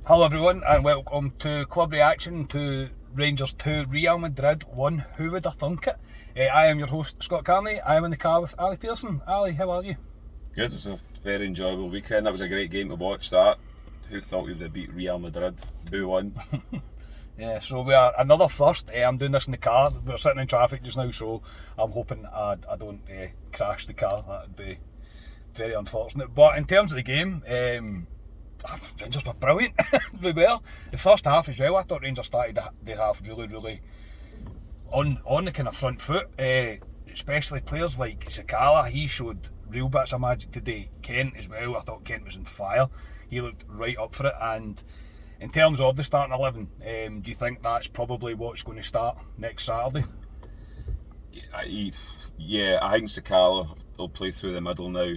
Hello everyone and welcome to Club Reaction to Rangers 2, Real Madrid 1. Who would have thunk it? I am your host Scott Carney. I am in the car with Ali Pearson. Ali, how are you? Good, it was a very enjoyable weekend. That was a great game to watch that. Who thought we would have beat Real Madrid 2-1? Yeah, so we are another first. I'm doing this in the car. We're sitting in traffic just now, so I'm hoping I don't crash the car. That would be very unfortunate. But in terms of the game, Rangers were brilliant. They were. The first half as well, I thought Rangers started the half really on the kind of front foot. Especially players like Sakala, he showed real bits of magic today. Kent as well, I thought Kent was on fire. He looked right up for it. And in terms of the starting 11, do you think that's probably what's going to start next Saturday? I think Sakala will play through the middle now.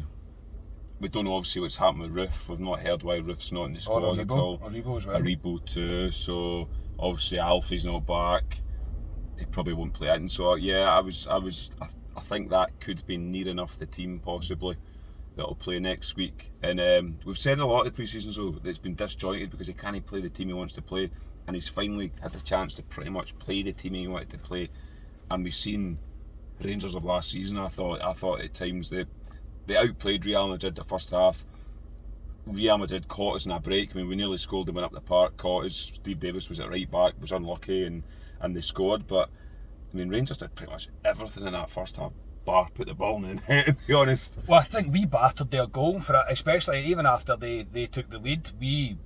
We don't know obviously what's happened with Roof. We've not heard why Roof's not in the squad at all. Aribo as well. Aribo too. So obviously Alfie's not back. He probably won't play in. So yeah, I think that could be near enough the team possibly that'll play next week. And we've said a lot of the pre-season so that it's been disjointed because he can't play the team he wants to play, and he's finally had the chance to pretty much play the team he wanted to play. And we've seen Rangers of last season. I thought at times they outplayed Real Madrid the first half. Real Madrid caught us in a break. I mean, we nearly scored and went up the park, caught us. Steve Davis was at right back, was unlucky, and they scored. But I mean, Rangers did pretty much everything in that first half, bar put the ball in the net, to be honest. Well, I think we battered their goal for it, especially even after they took the lead. We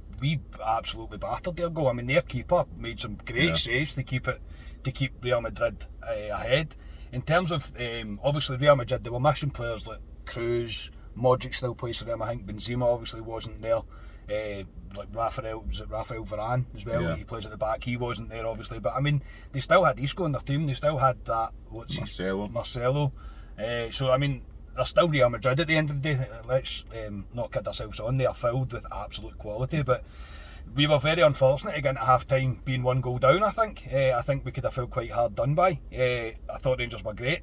absolutely battered their goal. I mean, their keeper made some great saves to keep Real Madrid ahead. In terms of obviously Real Madrid, they were missing players like Cruz. Modric still plays for them. I think Benzema obviously wasn't there. Like Rafael Varane as well. Yeah. He plays at the back. He wasn't there obviously, but I mean they still had Isco in their team. They still had that Marcelo. So I mean they're still Real Madrid at the end of the day. Let's not kid ourselves on. They are filled with absolute quality, but we were very unfortunate again at half time being one goal down. I think we could have felt quite hard done by. I thought Rangers were great.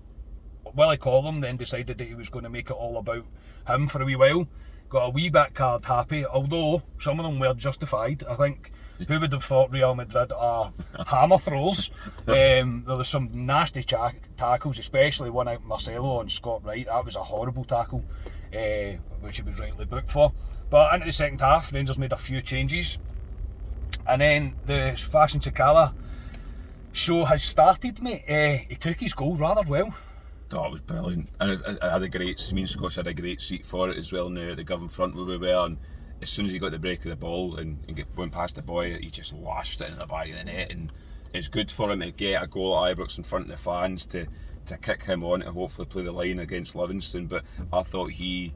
Willie Collum then decided that he was going to make it all about him for a wee while. Got a wee bit card happy, although some of them were justified. I think who would have thought Real Madrid are hammer throws? There was some nasty tackles, especially one out Marcelo on Scott Wright. That was a horrible tackle, which he was rightly booked for. But into the second half, Rangers made a few changes, and then the Fashion Sakala show has started, mate. He took his goal rather well. Oh, it was brilliant. And I had a great, me and Scotch had a great seat for it as well now at the Govan front where we were, and as soon as he got the break of the ball and went past the boy, he just lashed it in the back of the net, and it's good for him to get a goal at Ibrox in front of the fans to kick him on to hopefully play the line against Livingston. But I thought he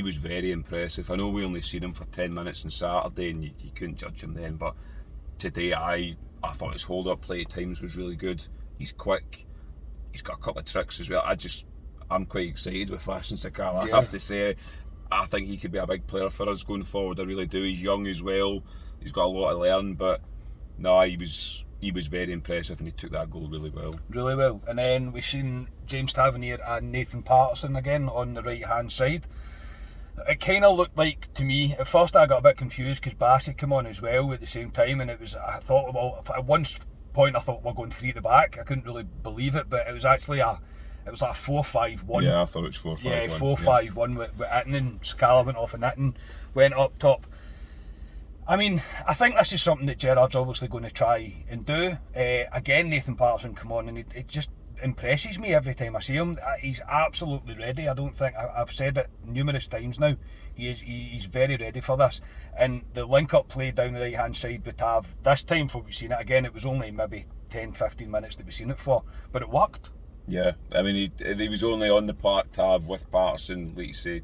was very impressive. I know we only seen him for 10 minutes on Saturday and you couldn't judge him then, but today I thought his hold-up play at times was really good. He's quick. He's got a couple of tricks as well. I'm quite excited with Fashion Sakala. I have to say, I think he could be a big player for us going forward. I really do. He's young as well. He's got a lot to learn, but no, he was very impressive and he took that goal really well. Really well. And then we've seen James Tavernier and Nathan Patterson again on the right hand side. It kind of looked like, to me, at first I got a bit confused because Bassett came on as well at the same time, and I thought, well, at one point I thought we're going 3 at the back. I couldn't really believe it, but it was actually like a 4-5-1. Yeah, I thought it was 4-5-1. Yeah, 4-5-1 with Itten, and Sakala went off and Itten went up top. I mean, I think this is something that Gerrard's obviously going to try and do. Again, Nathan Patterson come on and it just impresses me every time I see him. He's absolutely ready. I don't think I've said it numerous times now. He's very ready for this. And the link-up play down the right-hand side with Tav, this time for we've seen it again, it was only maybe 10-15 minutes that we've seen it for, but it worked. Yeah, I mean he was only on the park Tav with Patterson, like you say,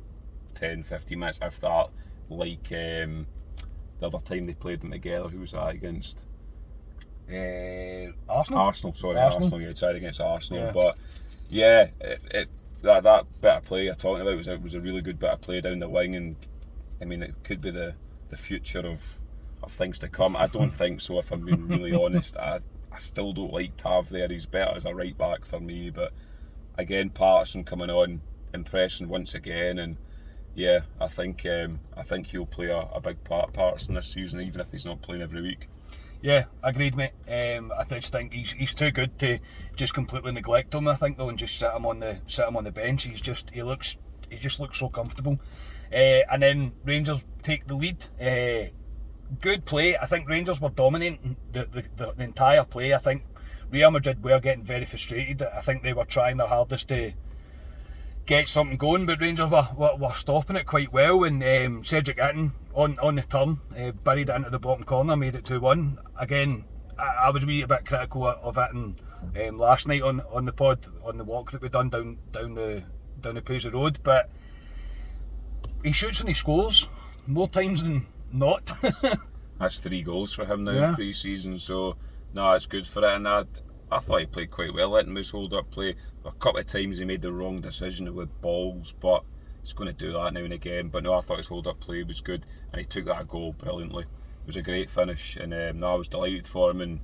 10-15 minutes. If that, like the other time they played them together, who was that against? Arsenal. Arsenal. Yeah, tried against Arsenal, but yeah, that bit of play you're talking about was a really good bit of play down the wing, and I mean it could be the future of things to come. I don't think so, if I'm being really honest. I still don't like Tav there. He's better as a right back for me, but again, Patterson coming on, impressing once again, and yeah, I think he'll play a big parts in this season, even if he's not playing every week. Yeah, agreed, mate. I just think he's too good to just completely neglect him. I think though, and just sit him on the bench. He just looks so comfortable. And then Rangers take the lead. Good play. I think Rangers were dominating the entire play. I think Real Madrid were getting very frustrated. I think they were trying their hardest to get something going, but Rangers were stopping it quite well. And Cedric Itten on the turn buried it into the bottom corner, made it 2-1. Again, I was a wee bit critical of Itten last night on the pod, on the walk that we done down the Paisley Road, but he shoots and he scores more times than not. That's 3 goals for him now in pre-season, so no, it's good for it. And I thought he played quite well. Letting his hold-up play. A couple of times he made the wrong decision with balls, but he's going to do that now and again. But no, I thought his hold-up play was good, and he took that goal brilliantly. It was a great finish, and no, I was delighted for him. And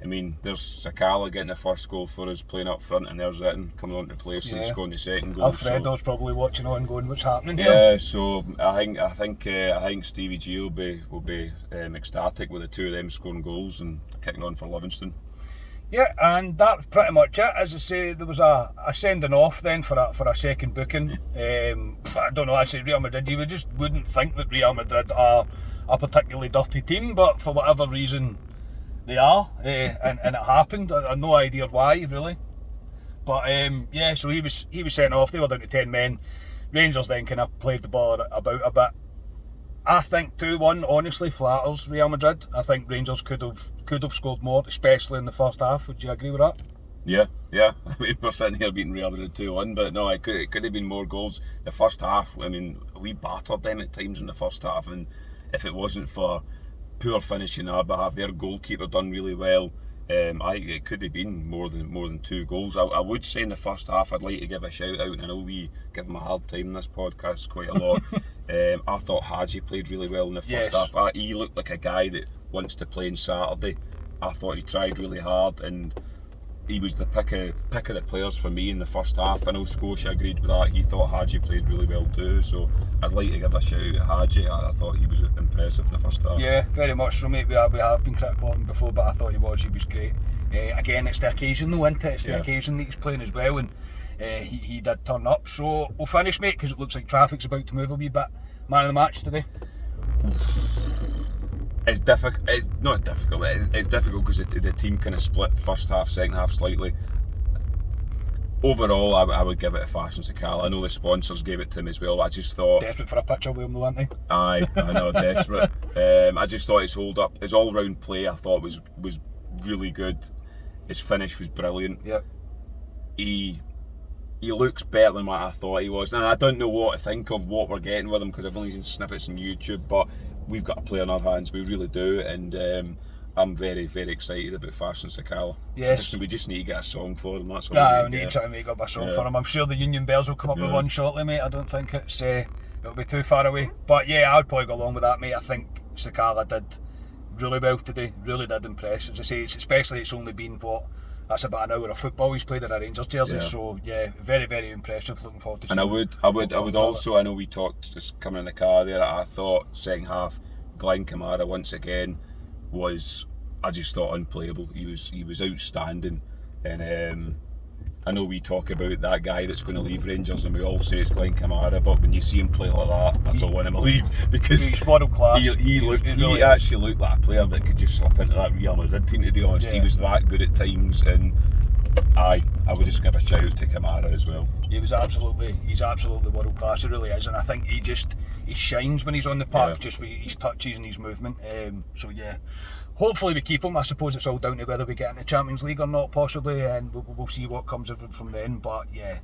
I mean, there's Sakala getting the first goal for us, playing up front, and there's Itten coming on to place and scoring the second goal. Alfredo's probably watching on, going, "What's happening here?" Yeah, so I think Stevie G will be ecstatic with the two of them scoring goals and kicking on for Livingston. Yeah, and that's pretty much it. As I say, there was a sending off then for a second booking. I don't know, actually Real Madrid, you just wouldn't think that Real Madrid are a particularly dirty team, but for whatever reason they are, and it happened. I have no idea why, really. But yeah, so he was sent off. They were down to 10 men. Rangers then kind of played the ball about a bit. I think 2-1 honestly flatters Real Madrid. I think Rangers could have scored more, especially in the first half. Would you agree with that? Yeah. I mean, we're sitting here beating Real Madrid 2-1, but no, it could have been more goals. The first half, I mean, we battered them at times in the first half, and if it wasn't for poor finishing on our behalf, their goalkeeper done really well. It could have been more than 2 goals. I would say in the first half, I'd like to give a shout out, and I know we give him a hard time in this podcast quite a lot. I thought Hadji played really well in the first half. He looked like a guy that wants to play on Saturday. I thought he tried really hard, and he was the pick of the players for me in the first half. I know Scotia agreed with that. He thought Hadji played really well too, so I'd like to give a shout out to Hadji. I thought he was impressive in the first half. Yeah, very much so, mate. We have been critical of him before, but I thought he was great. Again, it's the occasion though, isn't it? It's the occasion that he's playing as well, and he did turn up. So we'll finish, mate, because it looks like traffic's about to move a wee bit. Man of the match today? It's difficult. It's not difficult. It's difficult because the team kind of split first half, second half slightly. Overall, I would give it a Fashion Sakala. I know the sponsors gave it to him as well. I just thought desperate for a picture with him, though, aren't they? Aye, I know, desperate. I just thought his hold up, his all round play, I thought was really good. His finish was brilliant. Yeah. He looks better than what I thought he was, and I don't know what to think of what we're getting with him because I've only seen snippets on YouTube, but we've got a player in our hands, we really do, and I'm very, very excited about Fashion Sakala. Yes. We just need to get a song for him, that's all. We need to try and make up a song for him. I'm sure the Union Bells will come up with one shortly, mate. I don't think it'll be too far away, but yeah, I would probably go along with that, mate. I think Sakala did really well today, really did impress. As I say, it's only been that's about an hour of football he's played in a Rangers jersey, so yeah, very, very impressive. Looking forward to seeing. And I would also, I know we talked just coming in the car there, I thought second half Glenn Kamara once again was, I just thought, unplayable. He was outstanding, and I know we talk about that guy that's going to leave Rangers, and we all say it's Glenn Kamara, but when you see him play like that, I don't want him to leave because he's world class. He actually looked like a player that could just slip into that Real Madrid team. To be honest, he was that good at times, and I would just give a shout out to Kamara as well. He's absolutely world class. He really is, and I think he shines when he's on the park, just with his touches and his movement. So yeah. Hopefully we keep him. I suppose it's all down to whether we get in the Champions League or not, possibly, and we'll see what comes of it from then. But yeah,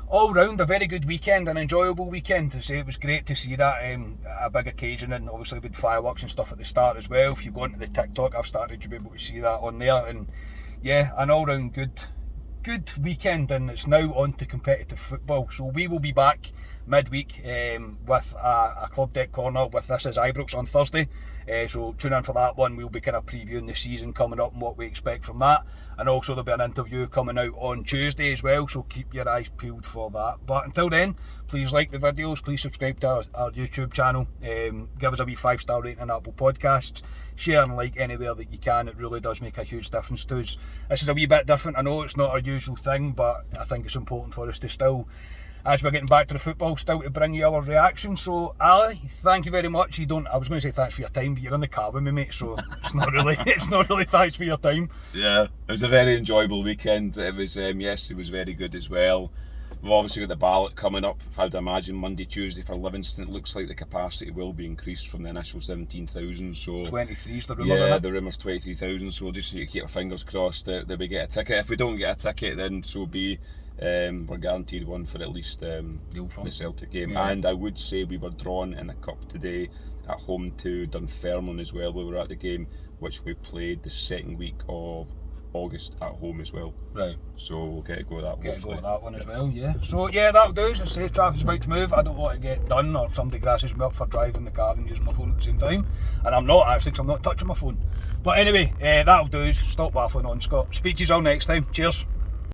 all round a very good weekend, an enjoyable weekend. To say it was great to see that a big occasion, and obviously with fireworks and stuff at the start as well. If you go into the TikTok, I've started to be able to see that on there, and yeah, an all round good weekend, and it's now on to competitive football. So we will be back midweek with a Club Deck Corner with This Is Ibrox on Thursday. So tune in for that one. We'll be kind of previewing the season coming up and what we expect from that. And also there'll be an interview coming out on Tuesday as well, so keep your eyes peeled for that. But until then, please like the videos, please subscribe to our YouTube channel, give us a wee 5-star rating on Apple Podcasts, share and like anywhere that you can. It really does make a huge difference to us. This is a wee bit different, I know it's not our usual thing, but I think it's important for us to still, as we're getting back to the football, still to bring you our reaction. So Ali, thank you very much. I was going to say thanks for your time, but you're in the car with me, mate, so it's not really thanks for your time. Yeah, it was a very enjoyable weekend. It was yes, it was very good as well. We've obviously got the ballot coming up, I'd imagine Monday, Tuesday for Livingston. It looks like the capacity will be increased from the initial 17,000. So 23 is the rumour. Yeah, the rumour's 23,000, so we'll just need to keep our fingers crossed that we get a ticket. If we don't get a ticket, then so be. We're guaranteed one for at least the Celtic game. Yeah. And I would say we were drawn in a cup today at home to Dunfermline as well. We were at the game, which we played the second week of August at home as well. Right. So we'll get to go that one. Get to go that one as well, yeah. So yeah, that'll do. As I say, traffic's about to move. I don't want to get done or somebody grasses me up for driving the car and using my phone at the same time. And I'm not actually, because I'm not touching my phone. But anyway, that'll do. Stop waffling on, Scott. Speak to you all next time. Cheers.